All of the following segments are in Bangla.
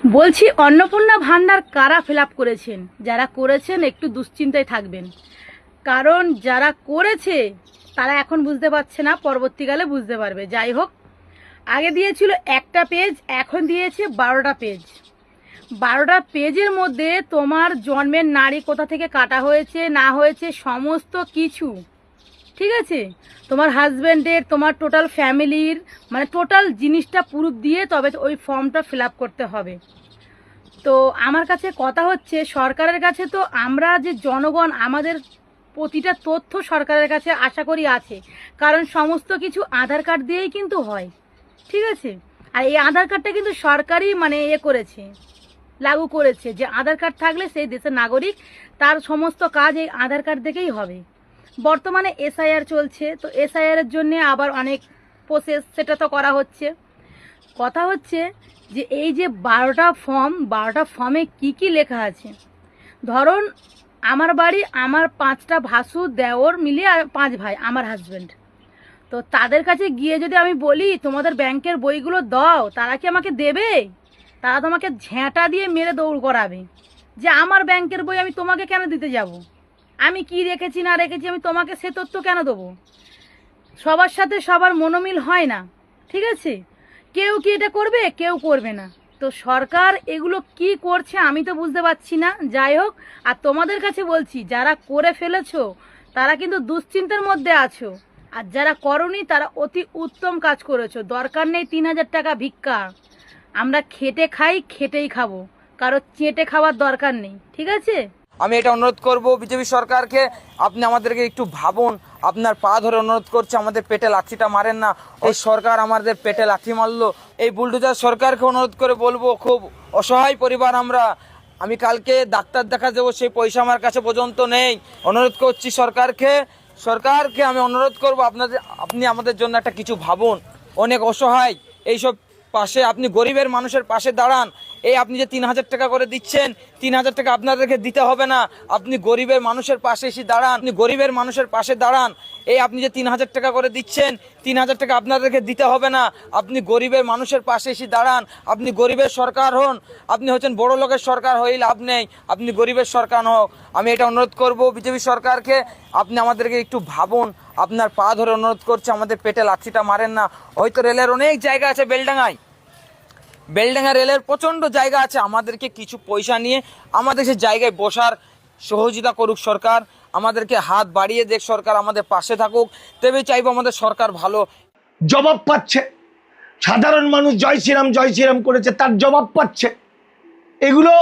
বলছি অন্নপূর্ণা ভান্ডার কারা ফিল আপ করেছেন? যারা করেছেন একটু দুশ্চিন্তায় থাকবেন, কারণ যারা করেছে তারা এখন বুঝতে পারছে না, পরবর্তীকালে বুঝতে পারবে। যাই হোক, আগে দিয়েছিল একটা পেজ, এখন দিয়েছে 12টা পেজ। 12টা পেজের মধ্যে তোমার জন্মের নাড়ি কোথা থেকে কাটা হয়েছে না হয়েছে সমস্ত কিছু, ঠিক আছে, তোমার হাজব্যান্ডের, তোমার টোটাল ফ্যামিলির, মানে টোটাল জিনিসটা প্রুফ দিয়ে তবে ওই ফর্মটা ফিল আপ করতে হবে। তো আমার কাছে কথা হচ্ছে, সরকারের কাছে তো আমরা যে জনগণ, আমাদের প্রতিটা তথ্য সরকারের কাছে আশা করি আছে, কারণ সমস্ত কিছু আধার কার্ড দিয়েই কিন্তু হয়, ঠিক আছে। আর এই আধার কার্ডটা কিন্তু সরকারই মানে করেছে, লাগু করেছে, যে আধার কার্ড থাকলে সেই দেশের নাগরিক, তার সমস্ত কাজ এই আধার কার্ড দেখেই হবে। বর্তমানে এসআইআর চলছে, তো এসআইআরের জন্য আবার অনেক প্রসেস, সেটা তো করা হচ্ছে। কথা হচ্ছে যে এই যে 12টা ফর্ম, 12টা ফর্মে কি কি লেখা আছে। ধরুন আমার বাড়ি, আমার 5টা ভাসুর দেওর মিলিয়ে আর 5 ভাই, আমার হাজব্যান্ড। তো তাদের কাছে গিয়ে যদি আমি বলি তোমাদের ব্যাংকের বইগুলো দাও, তারা কি আমাকে দেবে? তারা তোমাকে ঝ্যাঁটা দিয়ে মেরে দৌড় করাবে, যে আমার ব্যাংকের বই আমি তোমাকে কেন দিতে যাব? আমি কি রেখেছি না রেখেছি আমি তোমাকে সে তথ্য কেন দেবো? সবার সাথে সবার মনোমিল হয় না, ঠিক আছে। কেউ কি এটা করবে, কেউ করবে না। তো সরকার এগুলো কি করছে আমি তো বুঝতে পারছি না। যাই হোক, আর তোমাদের কাছে বলছি, যারা করে ফেলেছো তারা কিন্তু দুশ্চিন্তার মধ্যে আছো, আর যারা করনি তারা অতি উত্তম কাজ করেছো। দরকার নেই 3000 টাকা ভিক্ষা, আমরা খেটে খাই, খেটেই খাবো, কারো চেটে খাওয়ার দরকার নেই, ঠিক আছে। আমি এটা অনুরোধ করব বিজেপি সরকারকে, আপনি আমাদেরকে একটু ভাবুন। আপনার পা ধরে অনুরোধ করছে, আমাদের পেটে লাঠিটা মারেন না। এই সরকার আমাদের পেটে লাঠি মারলো, এই বুলডোজার সরকারকে অনুরোধ করে বলবো, খুব অসহায় পরিবার আমরা। আমি কালকে ডাক্তার দেখা যাবো, সেই পয়সা আমার কাছে পর্যন্ত নেই। অনুরোধ করছি সরকারকে আমি অনুরোধ করব, আপনি আমাদের জন্য একটা কিছু ভাবুন। অনেক অসহায় এইসব পাশে, আপনি গরিবের মানুষের পাশে দাঁড়ান। এই আপনি যে 3000 টাকা করে দিচ্ছেন, 3000 টাকা আপনাদেরকে দিতে হবে না। আপনি গরিবের মানুষের পাশে এসে দাঁড়ান, আপনি গরিবের মানুষের পাশে দাঁড়ান। এই আপনি যে 3000 টাকা করে দিচ্ছেন, 3000 টাকা আপনাদেরকে দিতে হবে না। আপনি গরিবের মানুষের পাশে এসে দাঁড়ান। আপনি গরিবের সরকার হন, আপনি হচ্ছেন বড় লোকের সরকার, হয়ে লাভ নেই। আপনি গরিবের সরকার হোক। আমি এটা অনুরোধ করব বিজেপি সরকারকে, আপনি আমাদেরকে একটু ভাবুন। আপনার পা ধরে অনুরোধ করছে, আমাদের পেটে লাঠিটা মারেন না। হয়তো রেলের অনেক জায়গা আছে, বেলডাঙ্গা রেলের প্রচণ্ড জায়গা আছে, আমাদেরকে কিছু পয়সা নিয়ে আমাদের সে জায়গায় বসার সহযোগিতা করুক সরকার। আমাদেরকে হাত বাড়িয়ে দেখ সরকার, আমাদের পাশে থাকুক, তবে চাইবো আমাদের সরকার ভালো। জবাব পাচ্ছে, সাধারণ মানুষ জয় শ্রীরাম করেছে, তার জবাব পাচ্ছে। এগুলো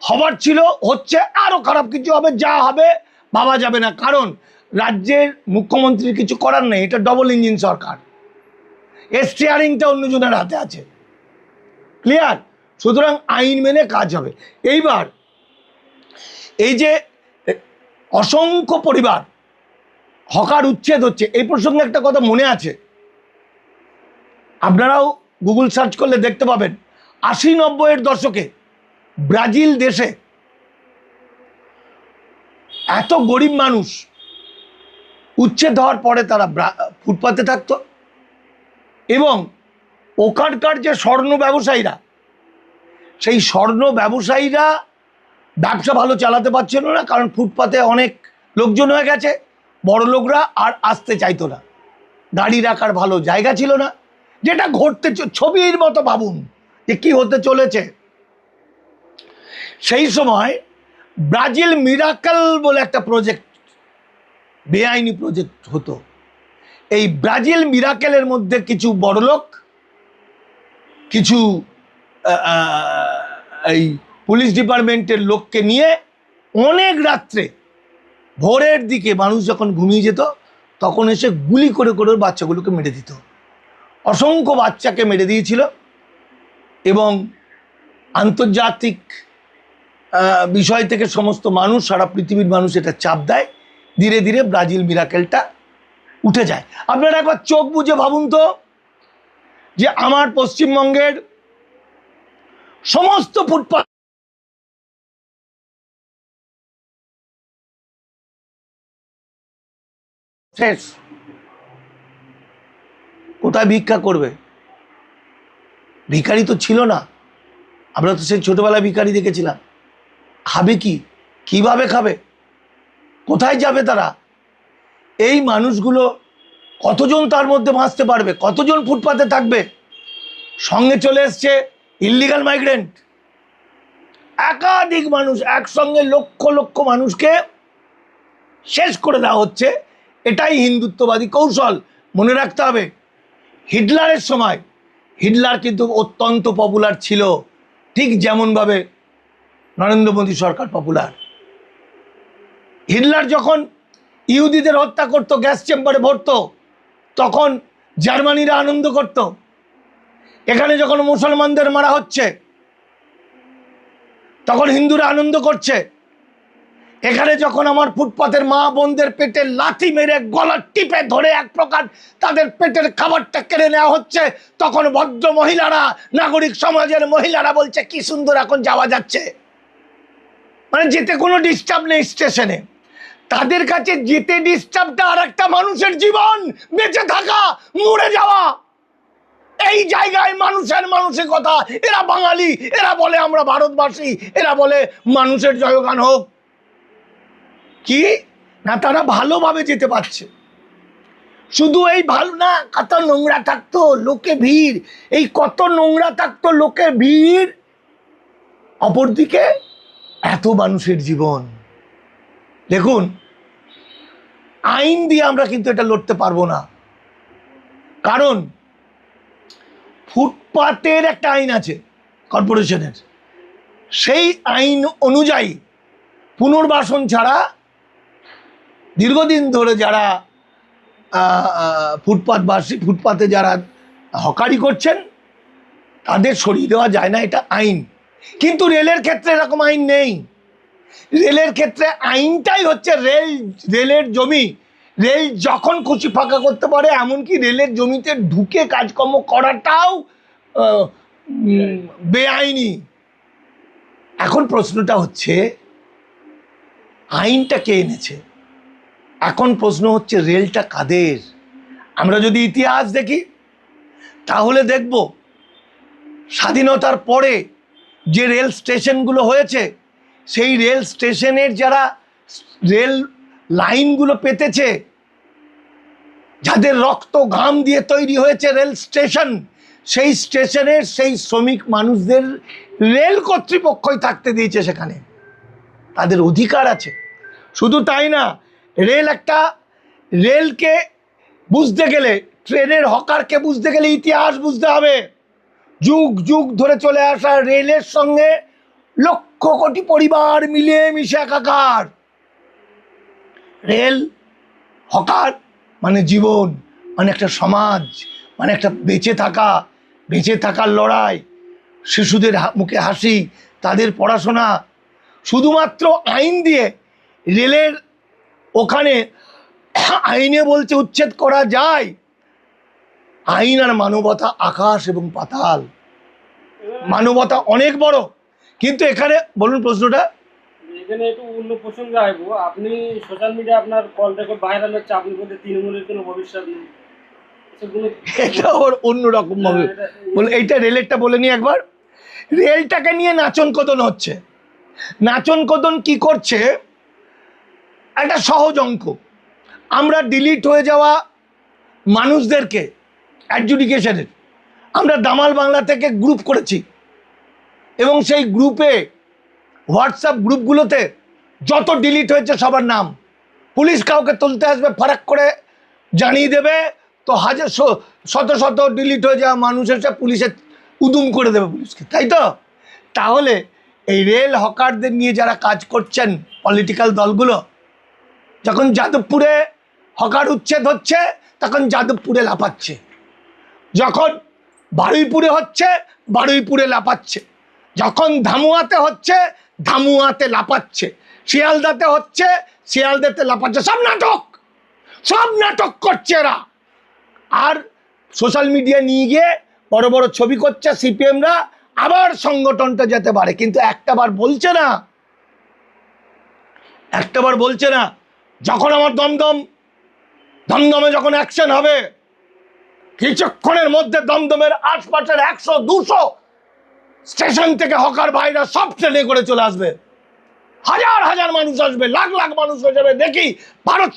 হবার ছিল, হচ্ছে, আরো খারাপ কিছু হবে, যা হবে ভাবা যাবে না। কারণ রাজ্যের মুখ্যমন্ত্রীর কিছু করার নেই, এটা ডবল ইঞ্জিন সরকার, এর স্টিয়ারিংটা অন্যজনের হাতে আছে, ক্লিয়ার। সুতরাং আইন মেনে কাজ হবে। এইবার এই যে অসংখ্য পরিবার হকার উচ্ছেদ হচ্ছে, এই প্রসঙ্গে একটা কথা মনে আছে, আপনারাও গুগল সার্চ করলে দেখতে পাবেন। 80-90-এর দশকে ব্রাজিল দেশে এত গরিব মানুষ উচ্ছেদ হওয়ার পরে তারা ফুটপাতে থাকতো, এবং ওখানকার যে স্বর্ণ ব্যবসায়ীরা, সেই স্বর্ণ ব্যবসায়ীরা ব্যবসা ভালো চালাতে পারছিল না, কারণ ফুটপাতে অনেক লোকজন হয়ে গেছে, বড় লোকরা আর আসতে চাইতো না, গাড়ি রাখার ভালো জায়গা ছিল না। যেটা ঘটতে ছবির মতো ভাবুন যে কি হতে চলেছে। সেই সময় ব্রাজিল মিরাকেল বলে একটা প্রজেক্ট, বেআইনি প্রজেক্ট হতো। এই ব্রাজিল মিরাকেলের মধ্যে কিছু বড়লোক, কিছু এই পুলিশ ডিপার্টমেন্টের লোককে নিয়ে অনেক রাত্রে, ভোরের দিকে মানুষ যখন ঘুমিয়ে যেত, তখন এসে গুলি করে করে বাচ্চাগুলোকে মেরে দিত। অসংখ্য বাচ্চাকে মেরে দিয়েছিল, এবং আন্তর্জাতিক বিষয় থেকে সমস্ত মানুষ, সারা পৃথিবীর মানুষ এটা চাপ দেয়। ধীরে ধীরে ব্রাজিল মিরাকেলটা উঠে যায়। আপনারা একবার চোখ বুঝে ভাবুন তো, যে আমার পশ্চিমবঙ্গের সমস্ত ফুটপাত শেষ, কোথায় ভিক্ষা করবে? ভিখারি তো ছিল না, আমরা তো সেই ছোটবেলায় ভিখারি দেখেছিলাম। খাবে কি, কিভাবে খাবে, কোথায় যাবে তারা? এই মানুষগুলো কতজন তার মধ্যে বাঁচতে পারবে? কতজন ফুটপাতে থাকবে? সঙ্গে চলে এসছে ইল্লিগাল মাইগ্রেন্ট, একাধিক মানুষ একসঙ্গে, লক্ষ লক্ষ মানুষকে শেষ করে দেওয়া হচ্ছে। এটাই হিন্দুত্ববাদী কৌশল। মনে রাখতে হবে, হিটলারের সময় হিটলার কিন্তু অত্যন্ত পপুলার ছিল, ঠিক যেমনভাবে নরেন্দ্র মোদী সরকার পপুলার। হিটলার যখন ইহুদিদের হত্যা করত, গ্যাস চেম্বারে ভরত, তখন জার্মানিরা আনন্দ করত। এখানে যখন মুসলমানদের মারা হচ্ছে, তখন হিন্দুরা আনন্দ করছে। এখানে যখন আমার ফুটপাতের মা বোনদের পেটে লাথি মেরে গলা টিপে ধরে এক প্রকার তাদের পেটের খাবারটা কেড়ে নেওয়া হচ্ছে, তখন ভদ্র মহিলারা, নাগরিক সমাজের মহিলারা বলছে কি সুন্দর এখন যাওয়া যাচ্ছে। মানে যেতে কোনো ডিস্টার্ব নেই স্টেশনে। তাদের কাছে যেতে ডিস্টার্বটা আর একটা মানুষের জীবন, বেঁচে থাকা, মরে যাওয়া। এই জায়গায় মানুষের মানসিকতা, এরা বাঙালি, এরা বলে আমরা ভারতবাসী, এরা বলে মানুষের জয়গান হোক। কি না, তারা ভালোভাবে যেতে পারছে। শুধু এই ভালো না, কত নোংরা থাকতো, লোকে ভিড়, এই কত নোংরা থাকতো, লোকে ভিড়, অপরদিকে এত মানুষের জীবন। দেখুন, আইন দিয়ে আমরা কিন্তু এটা লড়তে পারবো না, কারণ ফুটপাতের একটা আইন আছে কর্পোরেশনের। সেই আইন অনুযায়ী পুনর্বাসন ছাড়া দীর্ঘদিন ধরে যারা ফুটপাতে যারা হকারি করছেন তাদের সরিয়ে দেওয়া যায় না, এটা আইন। কিন্তু রেলের ক্ষেত্রে এরকম আইন নেই। রেলের ক্ষেত্রে আইনটাই হচ্ছে রেলের জমি রেল যখন খুশি ফাঁকা করতে পারে, এমনকি রেলের জমিতে ঢুকে কাজকর্ম করাটাও বেআইনি। এখন প্রশ্নটা হচ্ছে আইনটা কে এনেছে? এখন প্রশ্ন হচ্ছে রেলটা কাদের? আমরা যদি ইতিহাস দেখি তাহলে দেখব স্বাধীনতার পরে যে রেল স্টেশনগুলো হয়েছে, সেই রেল স্টেশনের যারা রেল লাইনগুলো পেতেছে, যাদের রক্ত ঘাম দিয়ে তৈরি হয়েছে রেল স্টেশন, সেই স্টেশনের সেই শ্রমিক মানুষদের রেল কর্তৃপক্ষই থাকতে দিয়েছে সেখানে, তাদের অধিকার আছে। শুধু তাই না, রেলকে বুঝতে গেলে, ট্রেনের হকারকে বুঝতে গেলে ইতিহাস বুঝতে হবে। যুগ যুগ ধরে চলে আসা রেলের সঙ্গে লক্ষ কোটি পরিবার মিলে মিশে একাকার। রেল হকার মানে জীবন, মানে একটা সমাজ, মানে একটা বেঁচে থাকার লড়াই, শিশুদের মুখে হাসি, তাদের পড়াশোনা। শুধুমাত্র আইন দিয়ে রেলের ওখানে আইনে বলছে উচ্ছেদ করা যায়। আইন আর মানবতা আকাশ এবং পাতাল। মানবতা অনেক বড়, কিন্তু এখানে বলুন প্রশ্নটা। এখানে একটু অন্য প্রসঙ্গে আসবো। আপনি সোশ্যাল মিডিয়া আপনার কল রেকর্ড ভাইরাল হচ্ছে, আপনি বলতে তৃণমূলের কোনো ভবিষ্যৎ নেই, এটা ওর অন্যরকম ভাবে বলে। এইটা রেলেরটা বলে নি একবার। রেলটাকে নিয়ে নাচন কদন হচ্ছে। নাচন কদন কি করছে? একটা সহজ অঙ্ক, আমরা ডিলিট হয়ে যাওয়া মানুষদেরকে অ্যাডজুডিকেশনের আমরা দামাল বাংলা থেকে গ্রুপ করেছি, এবং সেই গ্রুপে হোয়াটসঅ্যাপ গ্রুপগুলোতে যত ডিলিট হয়েছে সবার নাম, পুলিশ কাউকে তুলতে আসবে ফারাক করে জানিয়ে দেবে, তো শত শত ডিলিট হয়ে যাওয়া মানুষ এসে পুলিশের উদুম করে দেবে পুলিশকে, তাই তো? তাহলে এই রেল হকারদের নিয়ে যারা কাজ করছেন পলিটিক্যাল দলগুলো, যখন যাদবপুরে হকার উচ্ছেদ হচ্ছে তখন যাদবপুরে লাফাচ্ছে, যখন বারুইপুরে হচ্ছে বারুইপুরে লাফাচ্ছে, যখন ধামুয়াতে হচ্ছে ধামুয়াতে লাফাচ্ছে, শিয়ালদাতে হচ্ছে শিয়ালদাতে লাফাচ্ছে। সব নাটক করছে এরা। আর সোশ্যাল মিডিয়া নিয়ে গিয়ে বড় বড় ছবি করছে সিপিএমরা, আবার সংগঠনটা যেতে পারে। কিন্তু একটাবার বলছে না যখন আমার দমদমে যখন অ্যাকশন হবে, কিছুক্ষণের মধ্যে দমদমের আশপাশের 100-200 স্টেশন থেকে হকার ভাইরা সব ট্রেনে করে চলে আসবে, হাজার হাজার মানুষ আসবে, লাখ লাখ মানুষ হয়ে যাবে। দেখি ভারত